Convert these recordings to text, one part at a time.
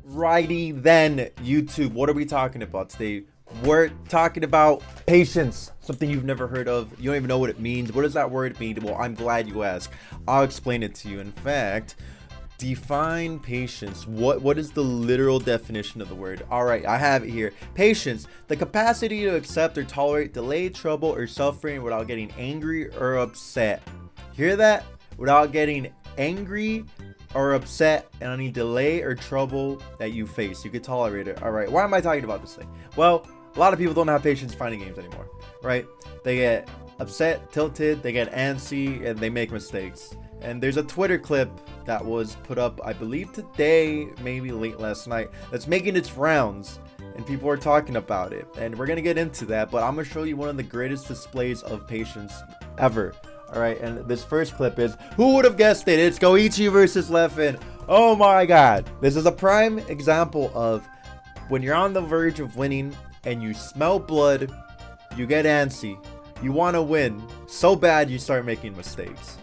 Alrighty then, YouTube. What are we talking about today? We're talking about patience, something you've never heard of. You don't even know what it means. What does that word mean? Well, I'm glad you asked. I'll explain it to you. In fact, define patience. What is the literal definition of the word? All right, I have it here. Patience, the capacity to accept or tolerate delayed trouble or suffering without getting angry or upset. Hear that? Without getting angry or upset and any delay or trouble that you face. You could tolerate it. All right, why am I talking about this thing? Well, a lot of people don't have patience fighting games anymore, right? They get upset, tilted, they get antsy, and they make mistakes. And there's a Twitter clip that was put up, I believe today, maybe late last night, that's making its rounds, and people are talking about it. And we're gonna get into that, but I'm gonna show you one of the greatest displays of patience ever. All right, and this first clip is, who would have guessed it? It's Goichi versus Leffen. Oh my god. This is a prime example of when you're on the verge of winning and you smell blood, you get antsy, you want to win so bad you start making mistakes.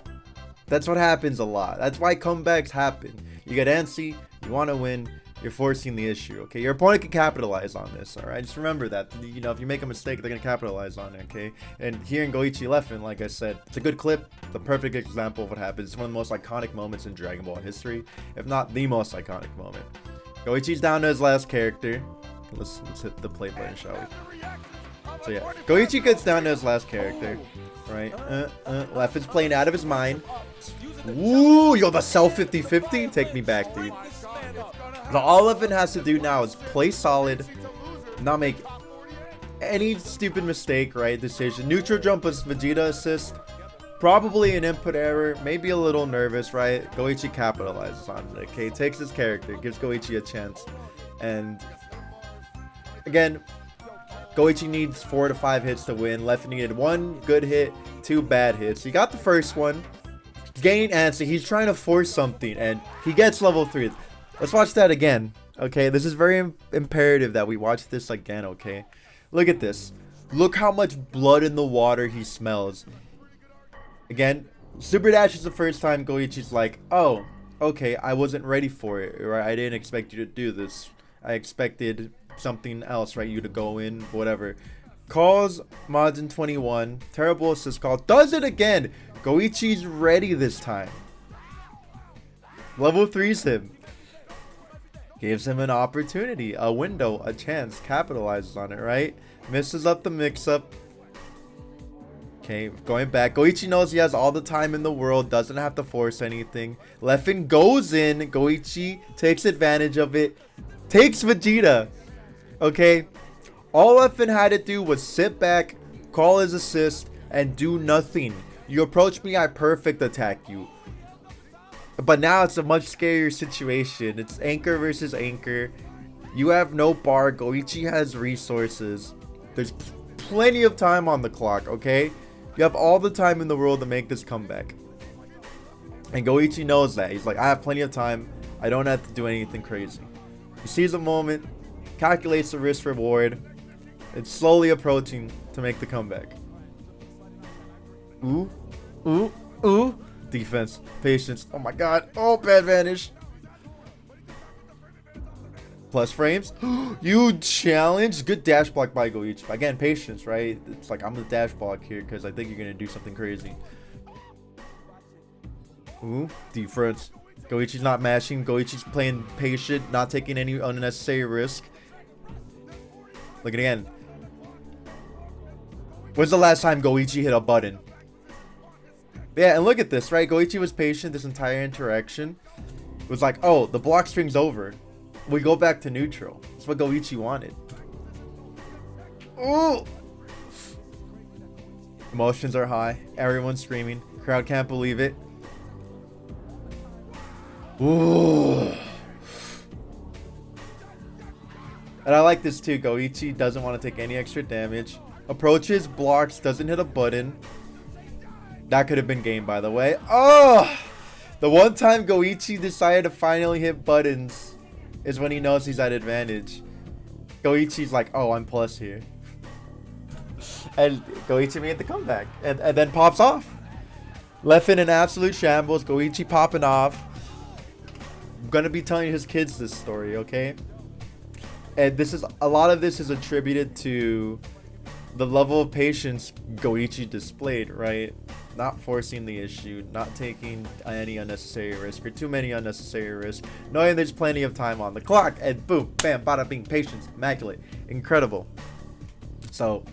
That's what happens a lot. That's why comebacks happen. You get antsy, you want to win, you're forcing the issue, okay? Your opponent can capitalize on this, all right? Just remember that, you know, if you make a mistake, they're going to capitalize on it, okay? And here in Goichi Leffen, like I said, it's a good clip, the perfect example of what happens. It's one of the most iconic moments in Dragon Ball history, if not the most iconic moment. Goichi's down to his last character. Let's hit the play button, shall we? So yeah, Goichi gets down to his last character, right? Leffen's playing out of his mind. Ooh, yo, the cell 50-50? Take me back, dude. All Leffen has to do now is play solid, not make any stupid mistake, right? Decision. Neutral jump was Vegeta assist. Probably an input error, maybe a little nervous, right? Goichi capitalizes on it, okay? Takes his character, gives Goichi a chance. And again, Goichi needs 4 to 5 hits to win. Leffen needed 1 good hit, 2 bad hits. He got the first one. Gaining antsy, he's trying to force something, and he gets level 3. Let's watch that again, okay? This is very imperative that we watch this again, okay? Look at this. Look how much blood in the water he smells. Again, Super Dash is the first time Goichi's like, oh, okay, I wasn't ready for it, right? I didn't expect you to do this. I expected something else, right? You to go in, whatever. Calls Majin 21. Terrible assist call. Does it again. Goichi's ready this time. Level 3's him. Gives him an opportunity, a window, a chance. Capitalizes on it, right? Misses up the mix-up. Okay, going back. Goichi knows he has all the time in the world. Doesn't have to force anything. Leffen goes in. Goichi takes advantage of it. Takes Vegeta. Okay, all Leffen had to do was sit back, call his assist, and do nothing. You approach me, I perfect attack you. But now it's a much scarier situation. It's Anchor versus Anchor. You have no bar. Goichi has resources. There's plenty of time on the clock, okay? You have all the time in the world to make this comeback. And Goichi knows that. He's like, I have plenty of time. I don't have to do anything crazy. He sees a moment, calculates the risk reward. It's slowly approaching to make the comeback. Ooh, ooh, ooh. Defense, patience. Oh my god. Oh, bad vanish. Plus frames. You challenge. Good dash block by Goichi. Again, patience, right? It's like I'm the dash block here because I think you're going to do something crazy. Ooh, defense. Goichi's not mashing. Goichi's playing patient, not taking any unnecessary risk. Look at it again. When's the last time Goichi hit a button? Yeah, and look at this, right? Goichi was patient this entire interaction. It was like, oh, the block string's over. We go back to neutral. That's what Goichi wanted. Ooh! Emotions are high. Everyone's screaming. Crowd can't believe it. Ooh. And I like this too. Goichi doesn't want to take any extra damage. Approaches, blocks, doesn't hit a button. That could have been game, by the way. Oh! The one time Goichi decided to finally hit buttons is when he knows he's at advantage. Goichi's like, oh, I'm plus here. And Goichi made the comeback. And then pops off. Leffen in absolute shambles. Goichi popping off. gonna be telling his kids this story, okay? And this is a lot of this is attributed to the level of patience Goichi displayed, right? Not forcing the issue, not taking any unnecessary risk or too many unnecessary risks, knowing there's plenty of time on the clock, and boom, bam, bada bing, patience, immaculate, incredible. So,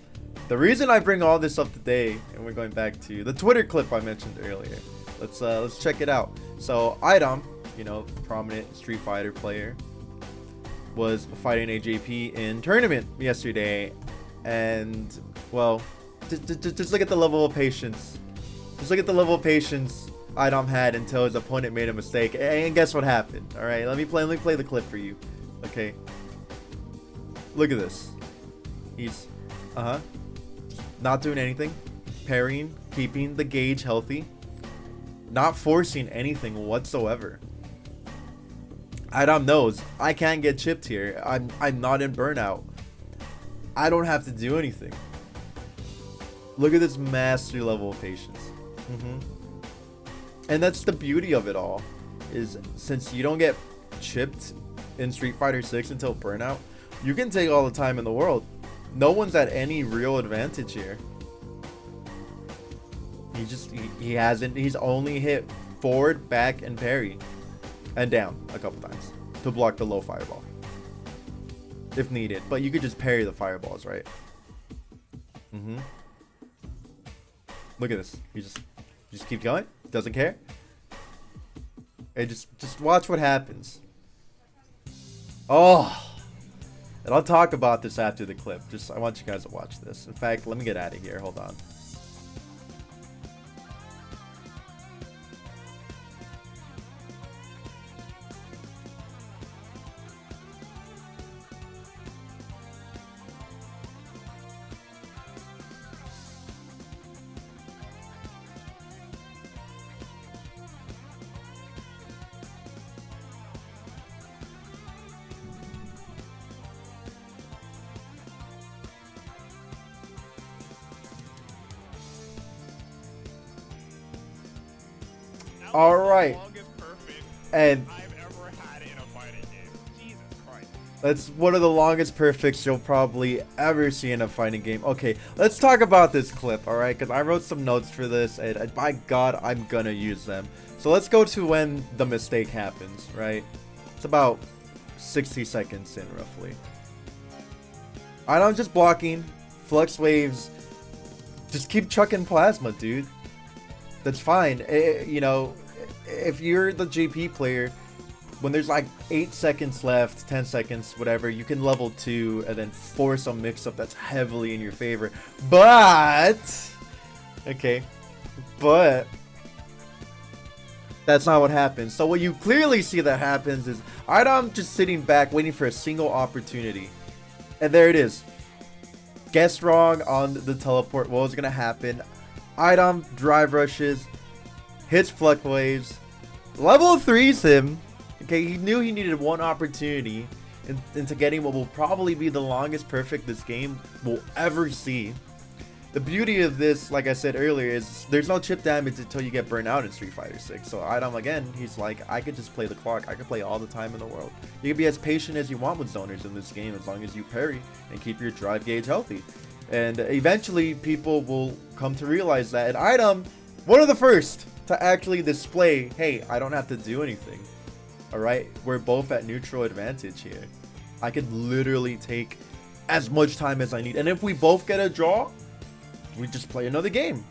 the reason I bring all this up today, and we're going back to the Twitter clip I mentioned earlier. Let's check it out. So, Idam, you know, prominent Street Fighter player, was fighting a JP in tournament yesterday, and well, just look at the level of patience. Just look at the level of patience Idam had until his opponent made a mistake, and guess what happened? All right, let me play the clip for you. Okay, look at this. He's not doing anything, parrying, keeping the gauge healthy, not forcing anything whatsoever. Idam knows I can't get chipped here. I'm not in burnout. I don't have to do anything. Look at this mastery level of patience. And that's the beauty of it all, is since you don't get chipped in Street Fighter 6 until burnout, you can take all the time in the world. No one's at any real advantage here. He's only hit forward, back, and parry, and down a couple times to block the low fireball if needed, but you could just parry the fireballs, right? Look at this. He just keep going, doesn't care, and just watch what happens. Oh, and I'll talk about this after the clip. I want you guys to watch this. In fact, let me get out of here. Hold on. All right, and that's one of the longest perfects you'll probably ever see in a fighting game. Okay, let's talk about this clip, all right? Because I wrote some notes for this, and by God, I'm gonna use them. So let's go to when the mistake happens, right? It's about 60 seconds in, roughly. I'm just blocking, flux waves, just keep chucking plasma, dude. That's fine. You know, if you're the JP player, when there's like 8 seconds left, 10 seconds, whatever, you can level 2 and then force a mix-up that's heavily in your favor. But, okay, but that's not what happens. So what you clearly see that happens is Idam just sitting back waiting for a single opportunity. And there it is. Guessed wrong on the teleport. What was going to happen? Idam drive rushes, hits flux waves, level 3's him. Okay, he knew he needed one opportunity into getting what will probably be the longest perfect this game will ever see. The beauty of this, like I said earlier, is there's no chip damage until you get burnt out in Street Fighter 6. So Idam, again, he's like, I could just play the clock. I could play all the time in the world. You can be as patient as you want with zoners in this game as long as you parry and keep your drive gauge healthy. And eventually, people will come to realize that. And Idam, one of the first to actually display, hey, I don't have to do anything. Alright, we're both at neutral advantage here. I could literally take as much time as I need. And if we both get a draw, we just play another game.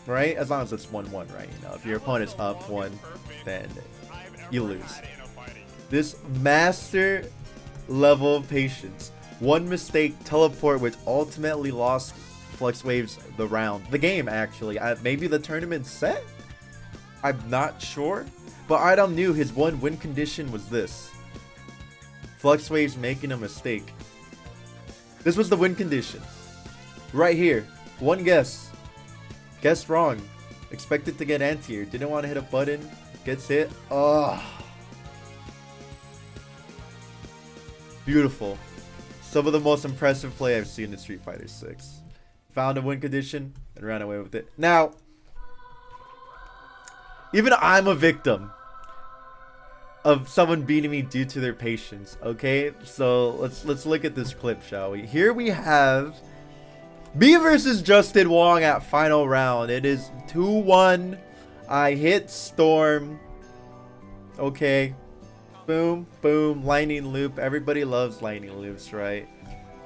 Right? As long as it's 1-1, right? You know, if your opponent's up 1, then you lose. This master level of patience. One mistake, teleport, which ultimately lost Flux Waves the round. The game, actually. Maybe the tournament set? I'm not sure. But Idam knew his one win condition was this. Flux Waves making a mistake. This was the win condition. Right here. One guess. Guessed wrong. Expected to get anti-air. Didn't want to hit a button. Gets hit. Oh. Beautiful. Some of the most impressive play I've seen in Street Fighter 6. Found a win condition and ran away with it. Now, even I'm a victim. of someone beating me due to their patience. Okay, so let's look at this clip, shall we? Here we have me versus Justin Wong at final round. It is 2-1. I hit Storm. Okay, boom, boom, lightning loop. Everybody loves lightning loops, right?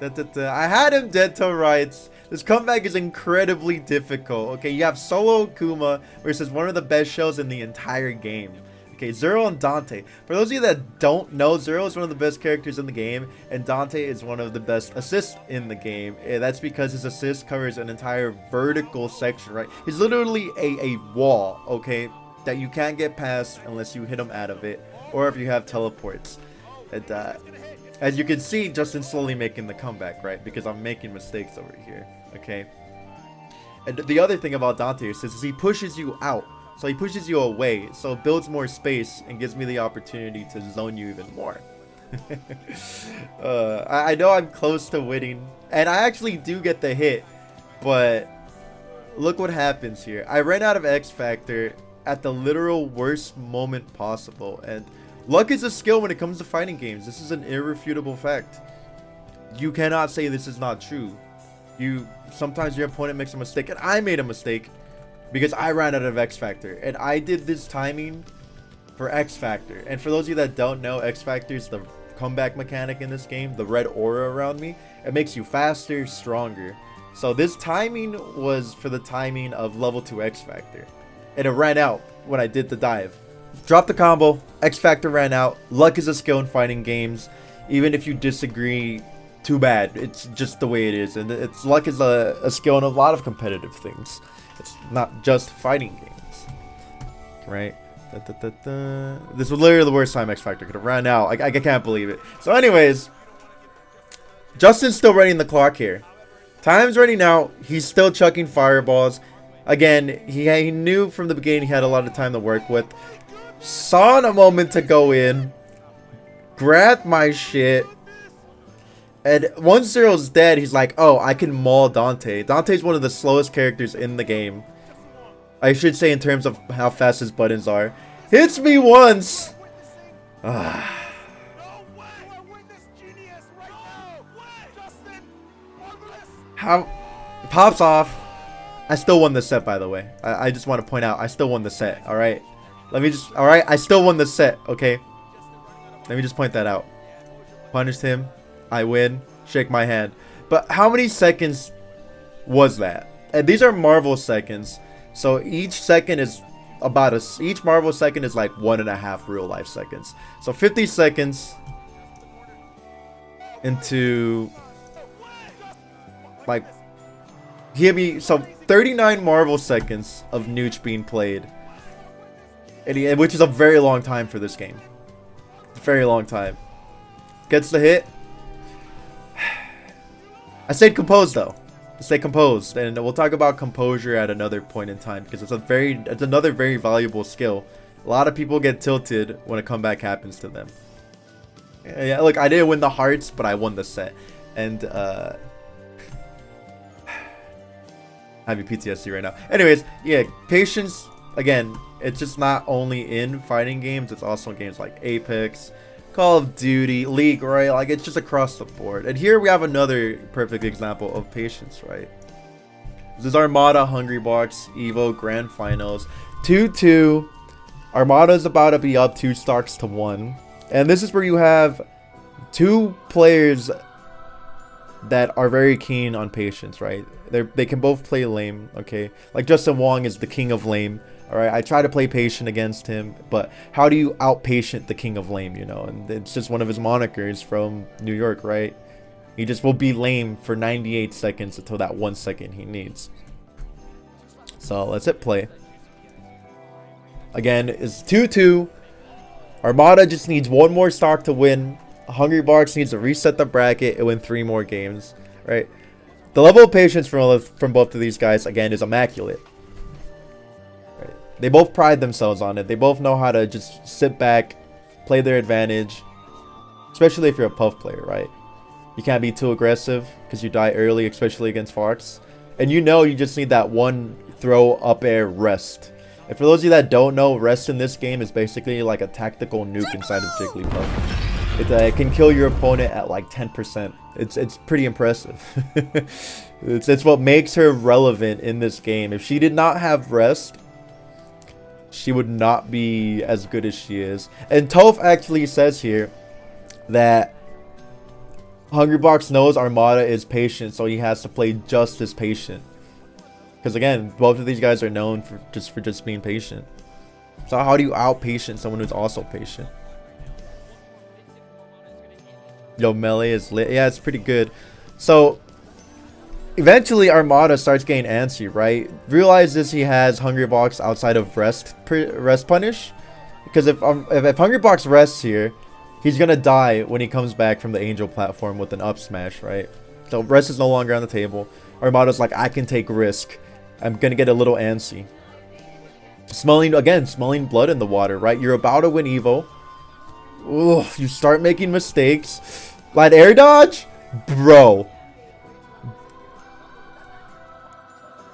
I had him dead to rights. This comeback is incredibly difficult. Okay, you have Solo Kuma versus one of the best shows in the entire game. Okay, Zero and Dante. For those of you that don't know, Zero is one of the best characters in the game, and Dante is one of the best assists in the game. And that's because his assist covers an entire vertical section, right? He's literally a wall, okay, that you can't get past unless you hit him out of it, or if you have teleports. And, as you can see, Justin's slowly making the comeback, right? Because I'm making mistakes over here, okay? And the other thing about Dante is he pushes you out. So he pushes you away. So it builds more space and gives me the opportunity to zone you even more. I know I'm close to winning. And I actually do get the hit. But look what happens here. I ran out of X Factor at the literal worst moment possible. And luck is a skill when it comes to fighting games. This is an irrefutable fact. You cannot say this is not true. Sometimes your opponent makes a mistake, and I made a mistake because I ran out of X Factor, and I did this timing for X Factor. And for those of you that don't know, X Factor is the comeback mechanic in this game, the red aura around me. It makes you faster, stronger. So this timing was for the timing of level 2 X Factor, and it ran out when I did the dive. Dropped the combo, X Factor ran out. Luck is a skill in fighting games. Even if you disagree, too bad. It's just the way it is. And luck is a skill in a lot of competitive things. It's not just fighting games. Right? This was literally the worst time X Factor could have ran out. I can't believe it. So anyways, Justin's still running the clock here. Time's running out. He's still chucking fireballs. Again, he knew from the beginning he had a lot of time to work with. Saw in a moment to go in. Grabbed my shit. And once Zero's dead, he's like, oh, I can maul Dante. Dante's one of the slowest characters in the game. I should say in terms of how fast his buttons are. Hits me once. How? Pops off. I still won the set, by the way. I just want to point out, I still won the set, alright? Alright, I still won the set, okay? Let me just point that out. Punished him. I win. Shake my hand. But how many seconds was that? And these are Marvel seconds. So each second is about each Marvel second is like 1.5 real life seconds. So 50 seconds into like so 39 Marvel seconds of Nooch being played. And which is a very long time for this game. Very long time. Gets the hit. I stayed composed though. Stay composed, and we'll talk about composure at another point in time because it's another very valuable skill. A lot of people get tilted when a comeback happens to them. Yeah, look, I didn't win the hearts, but I won the set, and having PTSD right now. Anyways, yeah, patience. Again, it's just not only in fighting games; it's also in games like Apex, Call of Duty, League, right? Like, it's just across the board. And here we have another perfect example of patience, right? This is Armada, Hungry Box, Evo, Grand Finals. 2-2. Armada's about to be up 2 stocks to 1. And this is where you have 2 players that are very keen on patience, right? They can both play lame, okay? Like, Justin Wong is the king of lame. Alright, I try to play patient against him, but how do you out-patient the king of lame, you know? And it's just one of his monikers from New York, right? He just will be lame for 98 seconds until that 1 second he needs. So, let's hit play. Again, it's 2-2. Armada just needs 1 more stock to win. Hungry Box needs to reset the bracket and win 3 more games, right? The level of patience from both of these guys, again, is immaculate. They both pride themselves on it. They both know how to just sit back, play their advantage. Especially if you're a puff player, right? You can't be too aggressive because you die early, especially against Fox. And you know you just need that 1 throw up air rest. And for those of you that don't know, rest in this game is basically like a tactical nuke inside of Jigglypuff. It can kill your opponent at like 10%. It's pretty impressive. it's what makes her relevant in this game. If she did not have rest, she would not be as good as she is. And Toph actually says here that Hungrybox knows Armada is patient, so he has to play just as patient. Because again, both of these guys are known for just being patient. So how do you out-patient someone who's also patient? Yo, melee is lit. Yeah, it's pretty good. So eventually Armada starts getting antsy, right? Realizes he has Hungrybox outside of rest punish. Because if Hungrybox rests here, he's gonna die when he comes back from the Angel platform with an up smash, right? So rest is no longer on the table. Armada's like, I can take risk. I'm gonna get a little antsy. Smelling blood in the water, right? You're about to win Evo. Ooh, you start making mistakes. Light air dodge? Bro.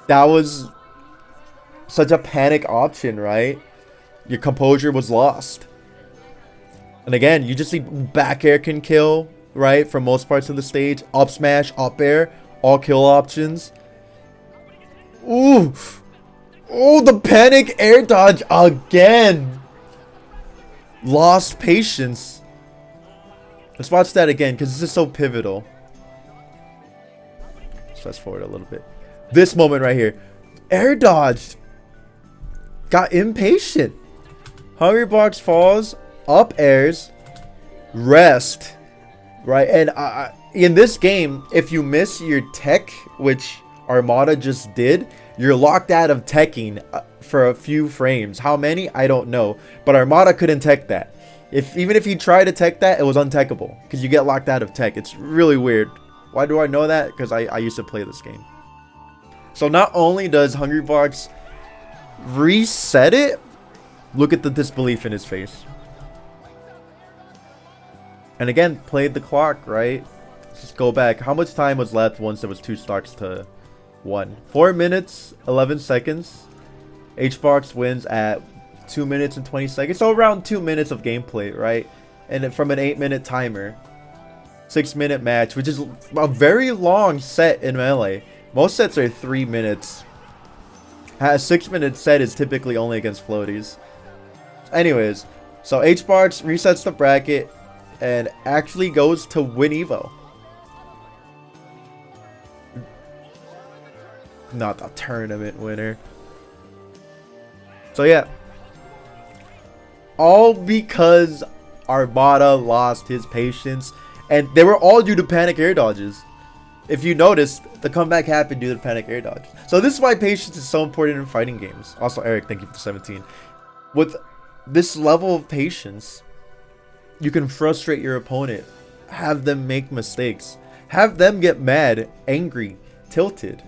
That was such a panic option, right? Your composure was lost. And again, you just see back air can kill, right? For most parts of the stage. Up smash, up air, all kill options. Ooh. Oh, the panic air dodge again. Lost patience. Let's watch that again because this is so pivotal. Let's fast forward a little bit. This moment right here. Air dodged. Got impatient. Hungrybox falls. Up airs. Rest. Right? And in this game, if you miss your tech, which Armada just did, you're locked out of teching for a few frames. How many? I don't know. But Armada couldn't tech that. Even if he tried to tech that, it was untechable. Because you get locked out of tech. It's really weird. Why do I know that? Because I used to play this game. So not only does Hungrybox reset it, look at the disbelief in his face. And again, played the clock, right? Let's just go back. How much time was left once there was 2 stocks to 1? 4 minutes, 11 seconds. HBox wins at 2 minutes and 20 seconds. So around 2 minutes of gameplay, right? And from an 8-minute timer. 6-minute match, which is a very long set in Melee. Most sets are 3 minutes. A 6-minute set is typically only against floaties. Anyways, so HBox resets the bracket and actually goes to win Evo. Not the tournament winner. So yeah. All because Armada lost his patience. And they were all due to panic air dodges. If you noticed, the comeback happened due to panic air dodge. So this is why patience is so important in fighting games. Also, Eric, thank you for the 17. With this level of patience, you can frustrate your opponent. Have them make mistakes. Have them get mad, angry, tilted.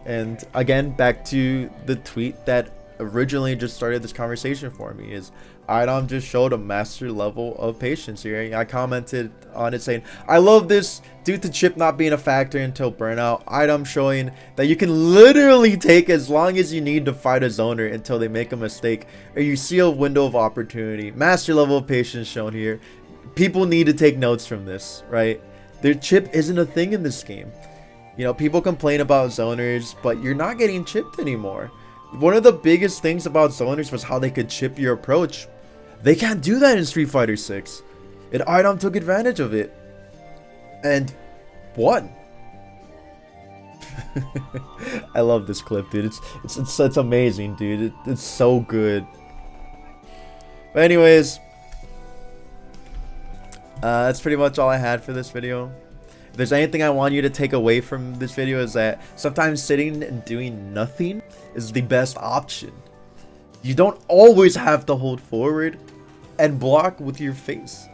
And again, back to the tweet that originally just started this conversation for me is Idam just showed a master level of patience here. I commented on it saying, I love this due to chip not being a factor until burnout. Idam showing that you can literally take as long as you need to fight a zoner until they make a mistake or you see a window of opportunity. Master level of patience shown here. People need to take notes from this, right? Their chip isn't a thing in this game. You know, people complain about zoners, but you're not getting chipped anymore. One of the biggest things about zoners was how they could chip your approach. They can't do that in Street Fighter 6. And Idam took advantage of it. And won. I love this clip, dude. It's amazing, dude. It's so good. But anyways, that's pretty much all I had for this video. If there's anything I want you to take away from this video is that sometimes sitting and doing nothing is the best option. You don't always have to hold forward and block with your face.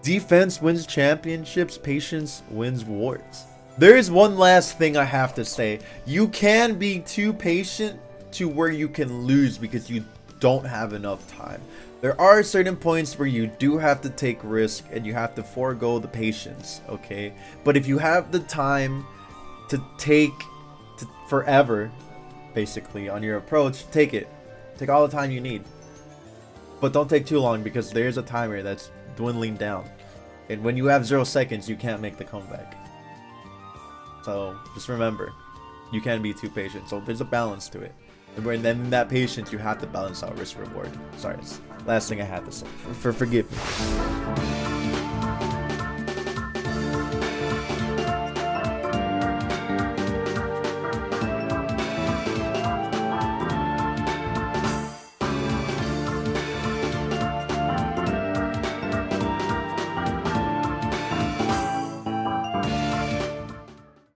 Defense wins championships, patience wins wars. There is one last thing I have to say. You can be too patient to where you can lose because you don't have enough time. There are certain points where you do have to take risk and you have to forego the patience, okay? But if you have the time to take forever, basically, on your approach, take it. Take all the time you need. But don't take too long because there's a timer that's dwindling down. And when you have 0 seconds, you can't make the comeback. So just remember, you can't be too patient. So there's a balance to it. And then in that patience, you have to balance out risk reward. Sorry, it's the last thing I had to say. Forgive me.